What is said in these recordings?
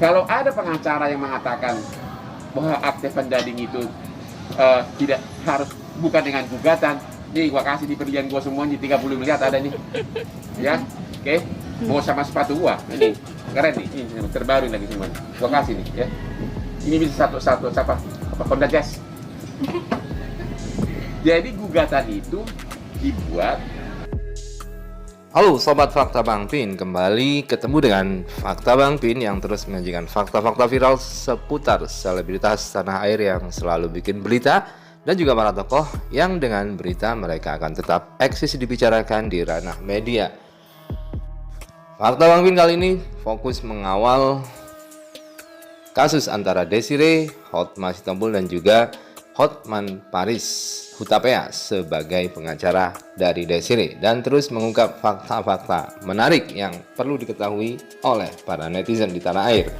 Kalau ada pengacara yang mengatakan bahwa akte pendading itu tidak harus, bukan dengan gugatan, nih gua kasih di perlian gua semuanya 30 miliar ada nih, ya, oke, mau sama sepatu gua, ini keren nih, ini terbaru lagi semuanya, gua kasih nih, ya, ini bisa satu apa Honda Jazz. Jadi gugatan itu dibuat. Halo Sobat Fakta Bang Pin, kembali ketemu dengan Fakta Bang Pin yang terus menyajikan fakta-fakta viral seputar selebritas tanah air yang selalu bikin berita, dan juga para tokoh yang dengan berita mereka akan tetap eksis dibicarakan di ranah media. Fakta Bang Pin kali ini fokus mengawal kasus antara Desiree Hotma Sitompul dan juga Hotman Paris Hutapea sebagai pengacara dari Desiree, dan terus mengungkap fakta-fakta menarik yang perlu diketahui oleh para netizen di tanah air.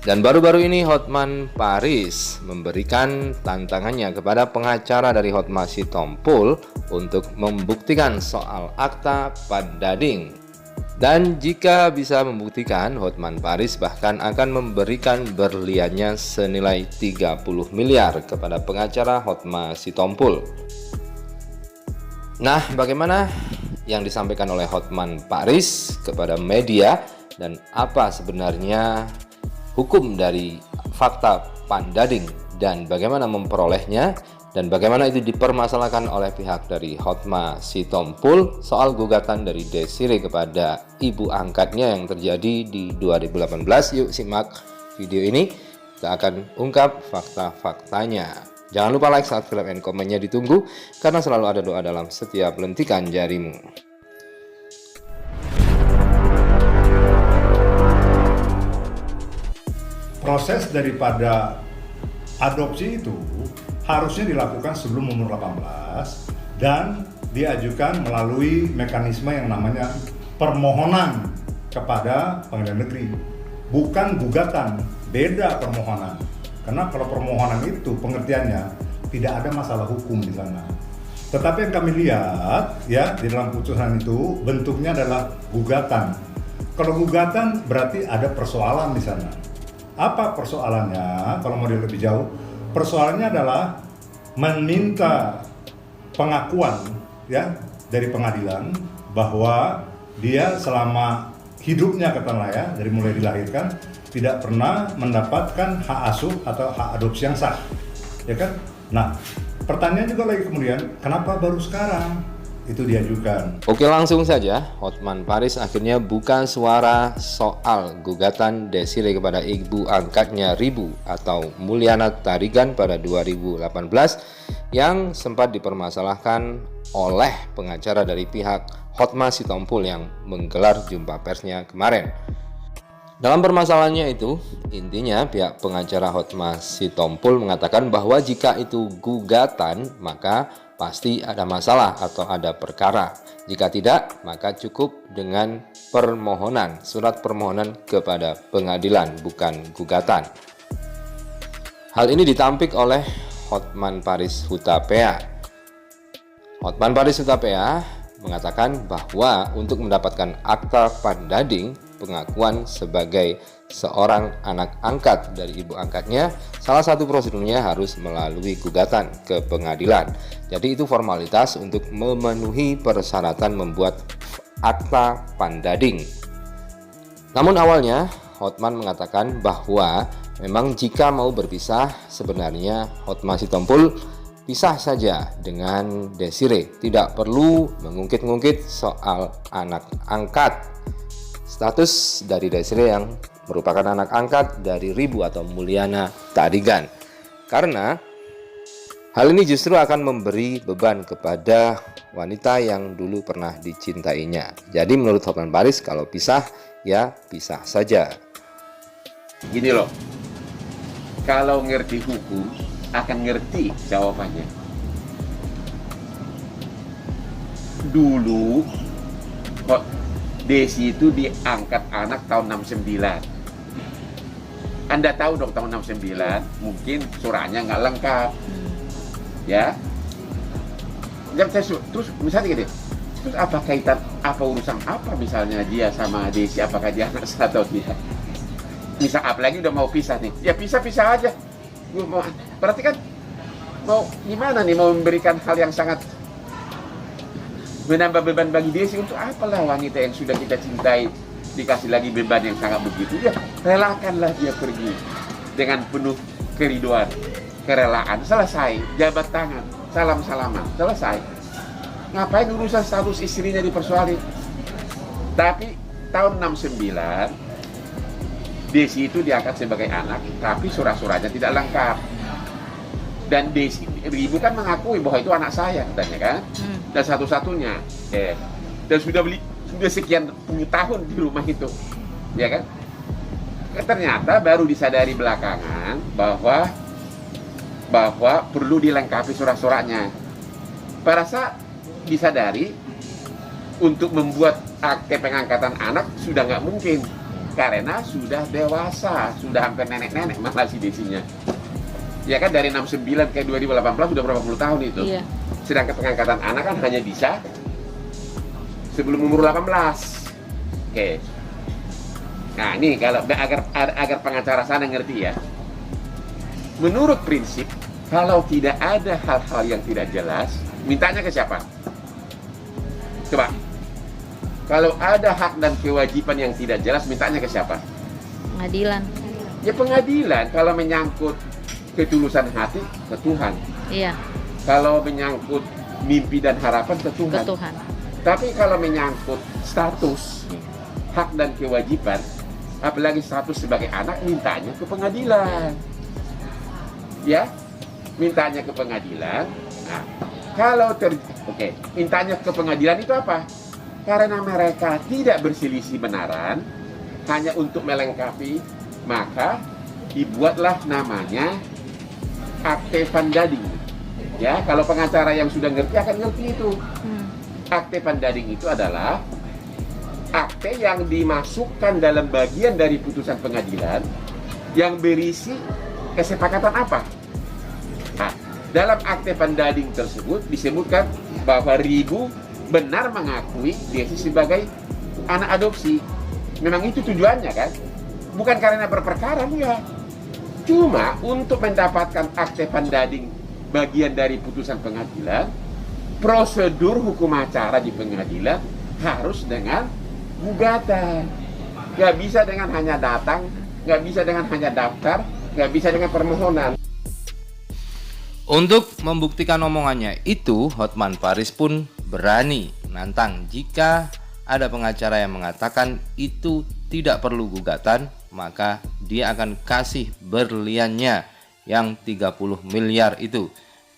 Dan baru-baru ini Hotman Paris memberikan tantangannya kepada pengacara dari Hotma Sitompul untuk membuktikan soal akta pendading. Dan jika bisa membuktikan, Hotman Paris bahkan akan memberikan berliannya senilai 30 miliar kepada pengacara Hotma Sitompul. Nah, bagaimana yang disampaikan oleh Hotman Paris kepada media, dan apa sebenarnya hukum dari fakta pendading, dan bagaimana memperolehnya, dan bagaimana itu dipermasalahkan oleh pihak dari Hotma Sitompul soal gugatan dari Desiree kepada ibu angkatnya yang terjadi di 2018. Yuk simak video ini, kita akan ungkap fakta-faktanya. Jangan lupa like, subscribe, dan komennya ditunggu, karena selalu ada doa dalam setiap lentikan jarimu. Proses daripada adopsi itu harusnya dilakukan sebelum umur 18 dan diajukan melalui mekanisme yang namanya permohonan kepada pengadilan negeri, bukan gugatan. Beda permohonan, karena kalau permohonan itu pengertiannya tidak ada masalah hukum di sana. Tetapi yang kami lihat ya di dalam putusan itu bentuknya adalah gugatan. Kalau gugatan berarti ada persoalan di sana. Apa persoalannya? Kalau mau lebih jauh, persoalannya adalah meminta pengakuan ya dari pengadilan bahwa dia selama hidupnya, katakanlah ya, dari mulai dilahirkan tidak pernah mendapatkan hak asuh atau hak adopsi yang sah, ya kan? Nah, pertanyaan juga lagi kemudian, kenapa baru sekarang itu diajukan? Oke, langsung saja Hotman Paris akhirnya buka suara soal gugatan Desiree kepada ibu angkatnya Ribu atau Mulyana Tarigan pada 2018 yang sempat dipermasalahkan oleh pengacara dari pihak Hotma Sitompul yang menggelar jumpa persnya kemarin. Dalam permasalahannya itu, intinya pihak pengacara Hotma Sitompul mengatakan bahwa jika itu gugatan, maka pasti ada masalah atau ada perkara. Jika tidak, maka cukup dengan permohonan, surat permohonan kepada pengadilan, bukan gugatan. Hal ini ditampik oleh Hotman Paris Hutapea. Hotman Paris Hutapea mengatakan bahwa untuk mendapatkan akta pendading, pengakuan sebagai seorang anak angkat dari ibu angkatnya, salah satu prosedurnya harus melalui gugatan ke pengadilan. Jadi itu formalitas untuk memenuhi persyaratan membuat akta pendading. Namun awalnya Hotman mengatakan bahwa memang jika mau berpisah, sebenarnya Hotma Sitompul pisah saja dengan Desiree, tidak perlu mengungkit-ungkit soal anak angkat. Status dari Desiree yang merupakan anak angkat dari Ribu atau Mulyana Tarigan, karena hal ini justru akan memberi beban kepada wanita yang dulu pernah dicintainya. Jadi menurut Hotman Paris, kalau pisah ya pisah saja. Gini loh, kalau ngerti hukum akan ngerti jawabannya. Dulu kok Desi itu diangkat anak tahun 69. Anda tahu dong tahun 69 mungkin suratnya nggak lengkap, ya. Terus misalnya gini, terus apa kaitan, apa urusan apa misalnya dia sama Desi, apakah dia anak sah atau tidak? Bisa apalagi udah mau pisah nih, ya pisah-pisah aja. Berarti kan mau gimana nih, mau memberikan hal yang sangat menambah beban bagi Desi. Untuk apalah wanita yang sudah kita cintai dikasih lagi beban yang sangat begitu? Ya relakanlah dia pergi dengan penuh keriduan, kerelaan, selesai, jabat tangan, salam-salaman, selesai. Ngapain urusan status istrinya dipersoalin? Tapi tahun 69 Desi itu diangkat sebagai anak, tapi surat-suratnya tidak lengkap. Dan Desi, Ribu kan mengakui bahwa itu anak saya, katanya kan, dan satu-satunya. Dan sudah sekian puluh tahun di rumah itu, ya kan? Ternyata baru disadari belakangan bahwa perlu dilengkapi surat-suratnya. Pada saat disadari untuk membuat akte pengangkatan anak sudah nggak mungkin. Karena sudah dewasa, sudah hampir nenek-nenek malah si Desinya. Ya kan, dari 69 ke 2018 sudah berapa puluh tahun itu. Iya. Sedangkan pengangkatan anak kan hanya bisa sebelum umur 18. Oke. Nah ini kalau agar pengacara sana ngerti ya. Menurut prinsip, kalau tidak ada hal-hal yang tidak jelas, mintanya ke siapa? Coba. Kalau ada hak dan kewajiban yang tidak jelas, mintanya ke siapa? Pengadilan. Ya pengadilan. Kalau menyangkut ketulusan hati, ke Tuhan. Iya. Kalau menyangkut mimpi dan harapan, ke Tuhan. Ke Tuhan. Tapi kalau menyangkut status, hak dan kewajiban, apalagi status sebagai anak, mintanya ke pengadilan. Ya, mintanya ke pengadilan. Nah, kalau mintanya ke pengadilan itu apa? Karena mereka tidak berselisih benaran, hanya untuk melengkapi, maka dibuatlah namanya akte pandading. Ya, kalau pengacara yang sudah ngerti akan ngerti itu. Akte pandading itu adalah akte yang dimasukkan dalam bagian dari putusan pengadilan yang berisi kesepakatan apa? Nah, dalam akte pandading tersebut disebutkan bahwa Ribu benar mengakui Desi sebagai anak adopsi. Memang itu tujuannya kan? Bukan karena berperkara, enggak. Cuma untuk mendapatkan akte pandading bagian dari putusan pengadilan, prosedur hukum acara di pengadilan harus dengan gugatan. Nggak bisa dengan hanya datang, nggak bisa dengan hanya daftar, nggak bisa dengan permohonan. Untuk membuktikan omongannya itu, Hotman Paris pun berani nantang jika ada pengacara yang mengatakan itu tidak perlu gugatan, maka dia akan kasih berliannya yang 30 miliar itu.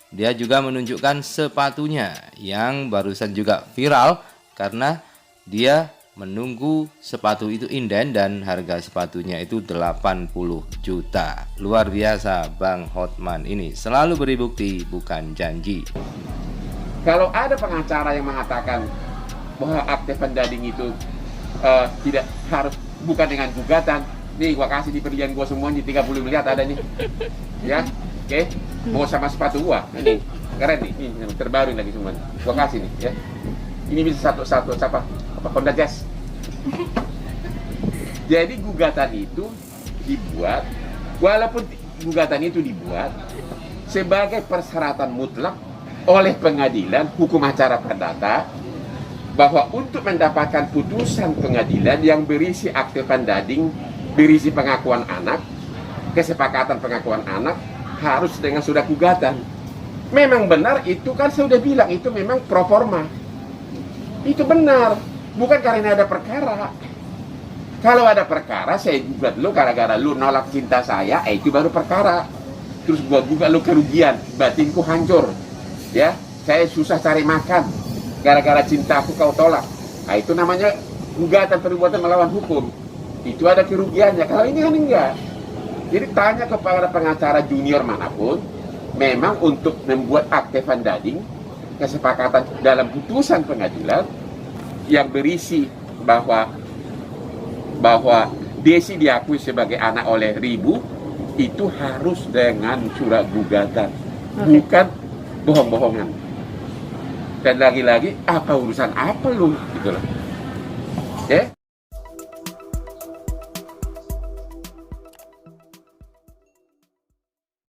Dia juga menunjukkan sepatunya yang barusan juga viral karena dia menunggu sepatu itu inden dan harga sepatunya itu 80 juta. Luar biasa Bang Hotman ini, selalu beri bukti bukan janji. Kalau ada pengacara yang mengatakan bahwa akte pandading itu tidak harus, bukan dengan gugatan, nih gua kasih di perlian gua semuanya 30 miliar ada nih. Ya, oke. Mau sama sepatu gua. Ini keren nih, ini terbaru lagi semuanya. Gua kasih nih, ya. Ini bisa satu apa Honda Jazz. Jadi gugatan itu dibuat, walaupun gugatan itu dibuat sebagai persyaratan mutlak oleh pengadilan hukum acara perdata, bahwa untuk mendapatkan putusan pengadilan yang berisi akte pandading, berisi pengakuan anak, kesepakatan pengakuan anak, harus dengan surat gugatan. Memang benar itu kan saya sudah bilang, itu memang pro forma. Itu benar, bukan karena ada perkara. Kalau ada perkara, saya gugat lu gara-gara lu nolak cinta saya, itu baru perkara. Terus gua gugat lu kerugian, batinku hancur. Ya, saya susah cari makan gara-gara cintaku kau tolak. Nah, itu namanya gugatan perbuatan melawan hukum. Itu ada kerugiannya. Kalau ini kan enggak. Jadi tanya kepada pengacara junior manapun, memang untuk membuat akte pandading, kesepakatan dalam putusan pengadilan yang berisi bahwa Desi diakui sebagai anak oleh Ribu, itu harus dengan surat gugatan, bukan bohong-bohongan. Dan lagi-lagi apa urusan apa lu gitu loh. Ya?